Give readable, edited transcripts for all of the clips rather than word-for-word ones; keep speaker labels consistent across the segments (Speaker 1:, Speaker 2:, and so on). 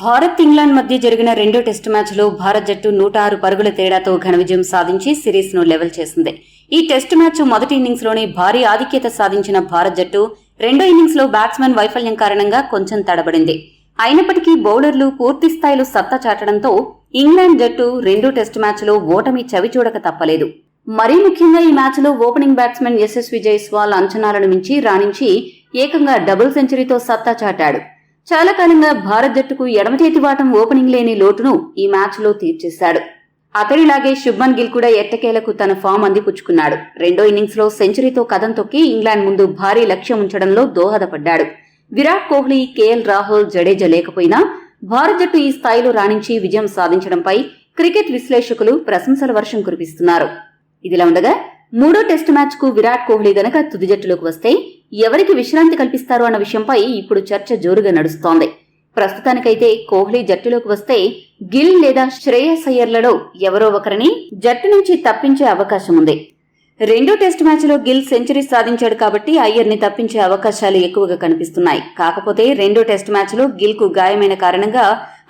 Speaker 1: Bharat England మధ్య జరిగిన రెండో టెస్టు మ్యాచ్లో భారత్ జట్టు 106 పరుగుల తేడాతో ఘన విజయం సాధించి సిరీస్ ను లెవెల్ చేసింది. ఈ టెస్టు మ్యాచ్ మొదటి ఇన్నింగ్స్ లోనే భారీ ఆధిక్యత సాధించిన భారత్ జట్టు రెండో ఇన్నింగ్స్ లో బ్యాట్స్మెన్ వైఫల్యం కారణంగా కొంచెం తడబడింది. అయినప్పటికీ బౌలర్లు పూర్తి స్థాయిలో సత్తా చాటడంతో ఇంగ్లాండ్ జట్టు రెండో టెస్టు మ్యాచ్ లో ఓటమి చవిచూడక తప్పలేదు. మరీ ముఖ్యంగా ఈ మ్యాచ్ లో ఓపెనింగ్ బ్యాట్స్మెన్ యశస్వి జైస్వాల్ అంచనాలను మించి రాణించి ఏకంగా డబుల్ సెంచరీతో సత్తా చాటాడు. చాలా కాలంగా భారత్ జట్టుకు ఎడమ చేతి వాటం ఓపెనింగ్ లేని లోటును ఈ మ్యాచ్ లో తీర్చేశాడు. అతడిలాగే శుభ్మన్ గిల్ కూడా ఎట్టకేలకు తన ఫామ్ అందిపుచ్చుకున్నాడు. రెండో ఇన్నింగ్స్ లో సెంచరీతో కదం తొక్కి ఇంగ్లాండ్ ముందు భారీ లక్ష్యం ఉంచడంలో దోహదపడ్డాడు. విరాట్ కోహ్లీ, కేఎల్ రాహుల్, జడేజా లేకపోయినా భారత్ జట్టు ఈ స్థాయిలో రాణించి విజయం సాధించడంపై క్రికెట్ విశ్లేషకులు ప్రశంసల వర్షం కురిపిస్తున్నారు. ఇదిలా ఉండగా మూడో టెస్టు మ్యాచ్ కు విరాట్ కోహ్లీ గనక తుది జట్టులోకి వస్తే ఎవరికి విశ్రాంతి కల్పిస్తారు అన్న విషయంపై ఇప్పుడు చర్చ జోరుగా నడుస్తోంది. ప్రస్తుతానికైతే కోహ్లీ జట్టులోకి వస్తే గిల్ లేదా శ్రేయస్ అయ్యర్లలో ఎవరో ఒకరిని జట్టు నుంచి తప్పించే అవకాశం ఉంది. రెండో టెస్టు మ్యాచ్ లో గిల్ సెంచరీ సాధించాడు కాబట్టి అయ్యర్ ని తప్పించే అవకాశాలు ఎక్కువగా కనిపిస్తున్నాయి. కాకపోతే రెండో టెస్టు మ్యాచ్ లో గిల్ కు గాయమైన కారణంగా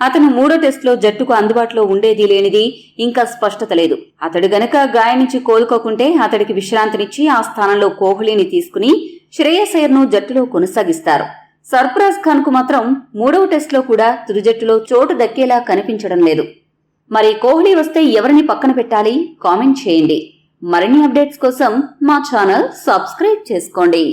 Speaker 1: అతను మూడో టెస్టులో జట్టుకు అందుబాటులో ఉండేది లేనిది ఇంకా స్పష్టత లేదు. అతడు గనక గాయం నుంచి కోలుకోకుంటే అతడికి విశ్రాంతినిచ్చి ఆ స్థానంలో కోహ్లీని తీసుకుని శ్రేయస్ అయ్యర్ ను జట్టులో కొనసాగిస్తారు. సర్ఫరాజ్ ఖాన్ కు మాత్రం మూడవ టెస్టులో కూడా తుది జట్టులో చోటు దక్కేలా కనిపించడం లేదు. మరి కోహ్లీ వస్తే ఎవరిని పక్కన పెట్టాలి? కామెంట్ చేయండి. మరిన్ని అప్డేట్స్ కోసం మా ఛానల్ సబ్స్క్రైబ్ చేసుకోండి.